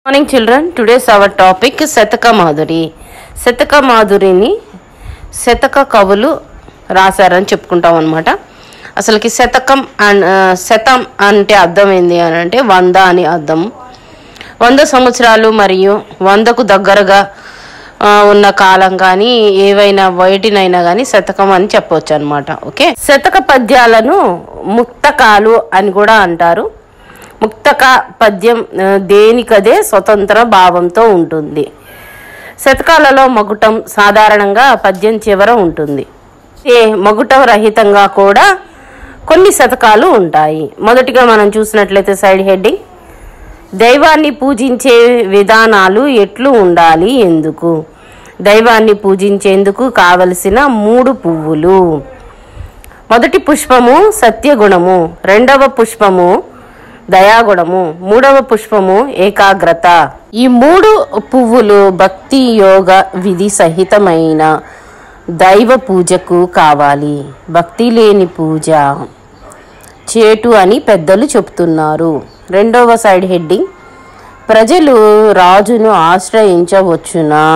Morning children, today's our topic శతక మాధురి. శతక మాధురిని శతక కవులు రాశారని చెప్పుకుంటాం అన్నమాట. అసలుకి శతకం శతం అంటే అర్థం ఏంది అని అంటే 100 అని అర్థం. 100 సంవత్సరాలు మరియు 100కు దగ్గరగా ఉన్న కాలం కానీ ఏవైనా వైటినైనా కానీ శతకం అని చెప్పవచ్చు అనమాట. ఓకే, శతక పద్యాలను ముక్తకాలు అని కూడా అంటారు. ముక్తక పద్యం దేనికదే స్వతంత్ర భావంతో ఉంటుంది. శతకాలలో మగుటం సాధారణంగా పద్యం చివర ఉంటుంది. మగుటం రహితంగా కూడా కొన్ని శతకాలు ఉంటాయి. మొదటిగా మనం చూసినట్లయితే సైడ్ హెడ్డింగ్, దైవాన్ని పూజించే విధానాలు ఎట్లు ఉండాలి, ఎందుకు? దైవాన్ని పూజించేందుకు కావలసిన 3 పువ్వులు. మొదటి పుష్పము సత్యగుణము, రెండవ పుష్పము దయాగుణము, 3వ పుష్పము ఏకాగ్రత. ఈ 3 పువ్వులు భక్తి యోగ విధి సహితమైన దైవ పూజకు కావాలి. భక్తి లేని పూజ చేటు అని పెద్దలు చెప్తున్నారు. రెండవ సైడ్ హెడ్డింగ్, ప్రజలు రాజును ఆశ్రయించవచ్చునా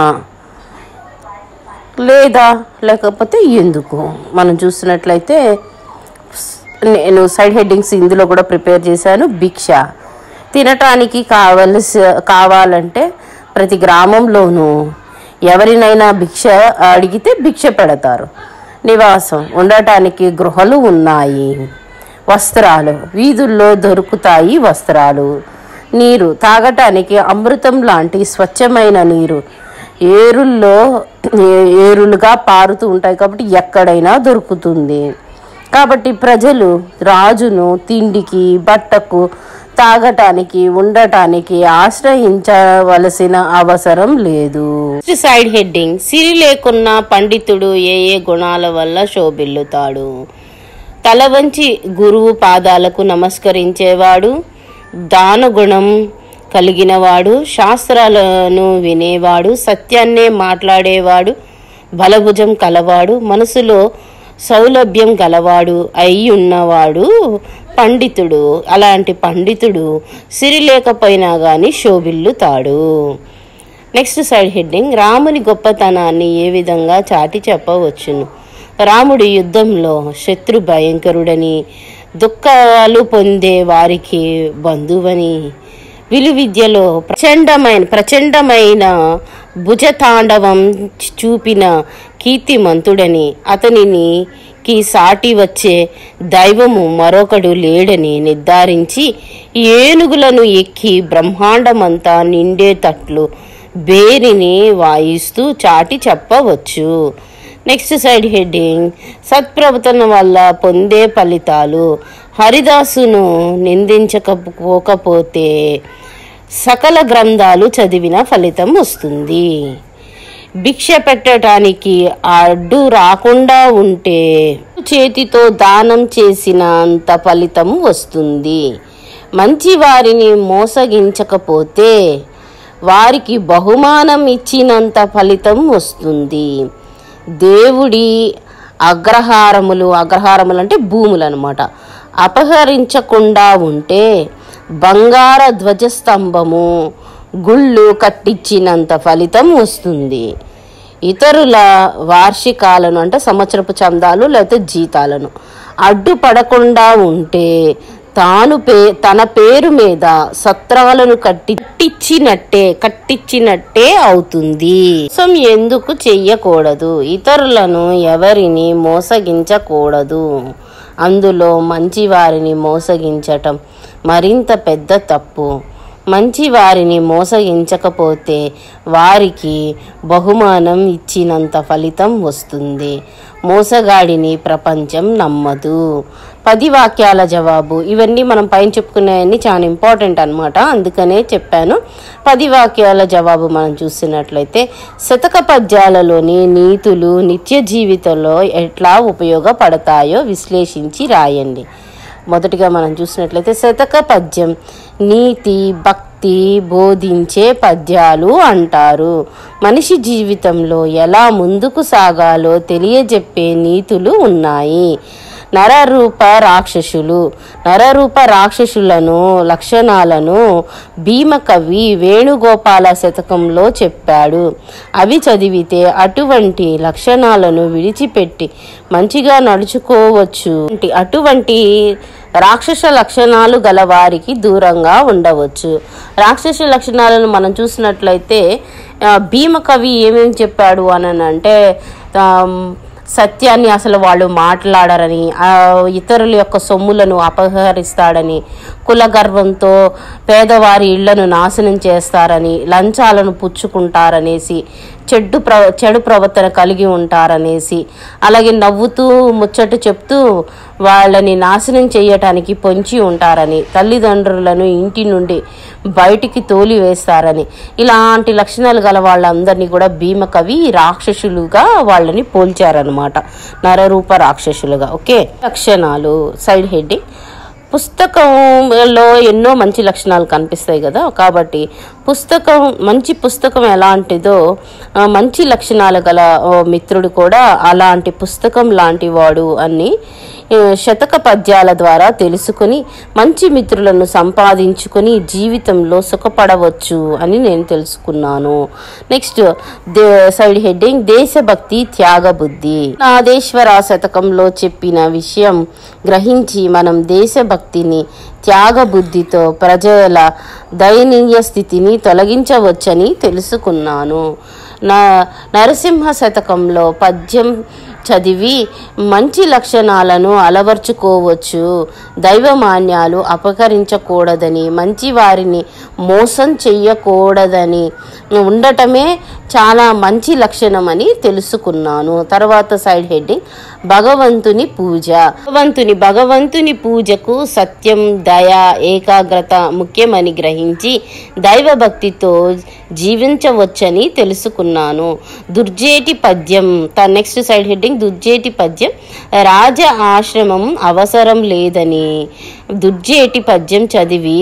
లేదా లేకపోతే ఎందుకు? మనం చూసినట్లయితే నేను సైడ్ హెడ్డింగ్స్ ఇందులో కూడా ప్రిపేర్ చేశాను. భిక్ష తినటానికి కావాలంటే ప్రతి గ్రామంలోనూ ఎవరినైనా భిక్ష అడిగితే భిక్ష పెడతారు. నివాసం ఉండటానికి గృహాలు ఉన్నాయి. వస్త్రాలు వీధుల్లో దొరుకుతాయి. వస్త్రాలు, నీరు తాగటానికి అమృతం లాంటి స్వచ్ఛమైన నీరు ఏరులుగా పారుతూ ఉంటాయి కాబట్టి ఎక్కడైనా దొరుకుతుంది. కాబట్టి ప్రజలు రాజును తిండికి, బట్టకు, తాగటానికి, ఉండటానికి ఆశ్రయించవలసిన అవసరం లేదు. సైడ్ హెడ్డింగ్, సిరి లేకున్న పండితుడు ఏ ఏ గుణాల వల్ల శోభిల్లుతాడు? తల వంచి గురువు పాదాలకు నమస్కరించేవాడు, దానగుణం కలిగినవాడు, శాస్త్రాలను వినేవాడు, సత్యాన్నే మాట్లాడేవాడు, బలభుజం కలవాడు, మనసులో సౌలభ్యం గలవాడు అయి ఉన్నవాడు పండితుడు. అలాంటి పండితుడు సిరి లేకపోయినా కానీ శోభిల్లుతాడు. నెక్స్ట్ సైడ్ హెడ్డింగ్, రాముని గొప్పతనాన్ని ఏ విధంగా చాటి చెప్పవచ్చును? రాముడి యుద్ధంలో శత్రు భయంకరుడని, దుఃఖాలు పొందే వారికి బంధువని, విలువిద్యలో ప్రచండమైన భుజతాండవం చూపిన కీర్తిమంతుడని, అతనికి సాటి వచ్చే దైవము మరొకడు లేడని నిర్ధారించి ఏనుగులను ఎక్కి బ్రహ్మాండమంతా నిండేటట్లు బేరిని వాయిస్తూ చాటి చెప్పవచ్చు. నెక్స్ట్ సైడ్ హెడ్డింగ్, సత్ప్రవర్తన వల్ల పొందే ఫలితాలు. హరిదాసును నిందించకపోతే సకల గ్రంథాలు చదివిన ఫలితం వస్తుంది. భిక్ష పెట్టడానికి అడ్డు రాకుండా ఉంటే చేతితో దానం చేసినంత ఫలితం వస్తుంది. మంచి వారిని మోసగించకపోతే వారికి బహుమానం ఇచ్చినంత ఫలితం వస్తుంది. దేవుడి అగ్రహారములు అంటే భూములు అన్నమాట, అపహరించకుండా ఉంటే బంగార ధ్వజస్తంభము గుళ్ళు కట్టించినంత ఫలితం వస్తుంది. ఇతరుల వార్షికాలను అంటే సంవత్సరపు చందాలు లేకపోతే జీతాలను అడ్డుపడకుండా ఉంటే తన పేరు మీద సత్రాలను కట్టించినట్టే అవుతుంది. ఎందుకు చెయ్యకూడదు? ఇతరులను ఎవరిని మోసగించకూడదు. అందులో మంచి వారిని మోసగించటం మరింత పెద్ద తప్పు. మంచి వారిని మోసగించకపోతే వారికి బహుమానం ఇచ్చినంత ఫలితం వస్తుంది. మోసగాడిని ప్రపంచం నమ్మదు. 10 వాక్యాల జవాబు. ఇవన్నీ మనం పైన చెప్పుకునేవన్నీ చాలా ఇంపార్టెంట్ అనమాట, అందుకనే చెప్పాను. 10 వాక్యాల జవాబు మనం చూసినట్లయితే, శతక పద్యాలలోని నీతులు నిత్య జీవితంలో ఎట్లా ఉపయోగపడతాయో విశ్లేషించి రాయండి. మొదటిగా మనం చూసినట్లయితే శతక పద్యం నీతి భక్తి బోధించే పద్యాలు అంటారు. మనిషి జీవితంలో ఎలా ముందుకు సాగాలో తెలియజెప్పే నీతులు ఉన్నాయి. నరరూప రాక్షసులు. నరరూప రాక్షసులను లక్షణాలను భీమకవి వేణుగోపాల శతకంలో చెప్పాడు. అవి చదివితే అటువంటి లక్షణాలను విడిచిపెట్టి మంచిగా నడుచుకోవచ్చు. అటువంటి రాక్షస లక్షణాలు గల వారికి దూరంగా ఉండవచ్చు. రాక్షస లక్షణాలను మనం చూసినట్లయితే భీమకవి ఏమేమి చెప్పాడు అని అంటే, సత్యాన్ని అసలు వాళ్ళు మాట్లాడరని, ఇతరుల యొక్క సొమ్ములను అపహరిస్తాడని, కులగర్వంతో పేదవారి ఇళ్లను నాశనం చేస్తారని, లంచాలను పుచ్చుకుంటారనేసి, చెడు ప్రవర్తన కలిగి ఉంటారనేసి, అలాగే నవ్వుతూ ముచ్చట చెప్తూ వాళ్ళని నాశనం చేయటానికి పొంచి ఉంటారని, తల్లిదండ్రులను ఇంటి నుండి బయటికి తోలివేస్తారని, ఇలాంటి లక్షణాలు గల వాళ్ళందరినీ కూడా భీమకవి రాక్షసులుగా వాళ్ళని పోల్చారనమాట, నరరూప రాక్షసులుగా. ఓకే, లక్షణాలు సైడ్ హెడ్డింగ్. పుస్తకంలో ఎన్నో మంచి లక్షణాలు కనిపిస్తాయి కదా, కాబట్టి మంచి పుస్తకం ఎలాంటిదో మంచి లక్షణాలు గల మిత్రుడు కూడా అలాంటి పుస్తకం లాంటి వాడు అని శతక పద్యాల ద్వారా తెలుసుకుని మంచి మిత్రులను సంపాదించుకొని జీవితంలో సుఖపడవచ్చు అని నేను తెలుసుకున్నాను. నెక్స్ట్ సైడ్ హెడ్డింగ్ దేశభక్తి త్యాగబుద్ధి. నాదేశ్వర శతకంలో చెప్పిన విషయం గ్రహించి మనం దేశభక్తిని త్యాగబుద్ధితో ప్రజల దయనీయ స్థితిని తొలగించవచ్చని తెలుసుకున్నాను. నరసింహ శతకంలో పద్యం చదివి మంచి లక్షణాలను అలవర్చుకోవచ్చు. దైవమాన్యాలు అపహరించకూడదని, మంచి వారిని మోసం చెయ్యకూడదని ఉండటమే చాలా మంచి లక్షణం అని తెలుసుకున్నాను. తర్వాత సైడ్ హెడ్డింగ్ భగవంతుని పూజ. భగవంతుని పూజకు సత్యం, దయ, ఏకాగ్రత ముఖ్యమని గ్రహించి దైవభక్తితో జీవించవచ్చని తెలుసుకున్నాను. దుర్జేటి పద్యం. నెక్స్ట్ సైడ్ హెడ్డింగ్ దుర్జేటి పద్యం. రాజ ఆశ్రమం అవసరం లేదని, దుర్జేటి పద్యం చదివి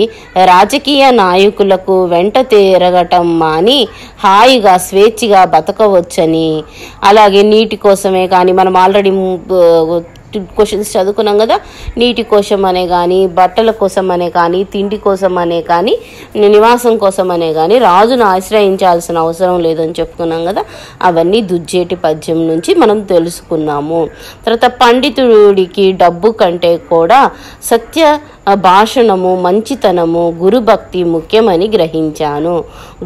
రాజకీయ నాయకులకు వెంట తిరగటం మాని హాయిగా స్వేచ్ఛగా బతకవచ్చని, అలాగే నీటి కోసమే కానీ మనం ఆల్రెడీ క్వశ్చన్స్ చదువుకున్నాం కదా, నీటి కోసం అనే కానీ, బట్టల కోసం అనే కానీ, తిండి కోసం అనే కానీ, నివాసం కోసం అనే కానీ రాజును ఆశ్రయించాల్సిన అవసరం లేదని చెప్పుకున్నాం కదా, అవన్నీ దుర్జేటి పద్యం నుంచి మనం తెలుసుకున్నాము. తర్వాత పండితుడికి డబ్బు కంటే కూడా సత్య భాషణము, మంచితనము, గురుభక్తి ముఖ్యమని గ్రహించాను.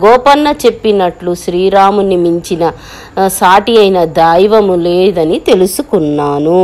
గోపన్న చెప్పినట్లు శ్రీరాముని మించిన సాటి అయిన దైవము లేదని తెలుసుకున్నాను.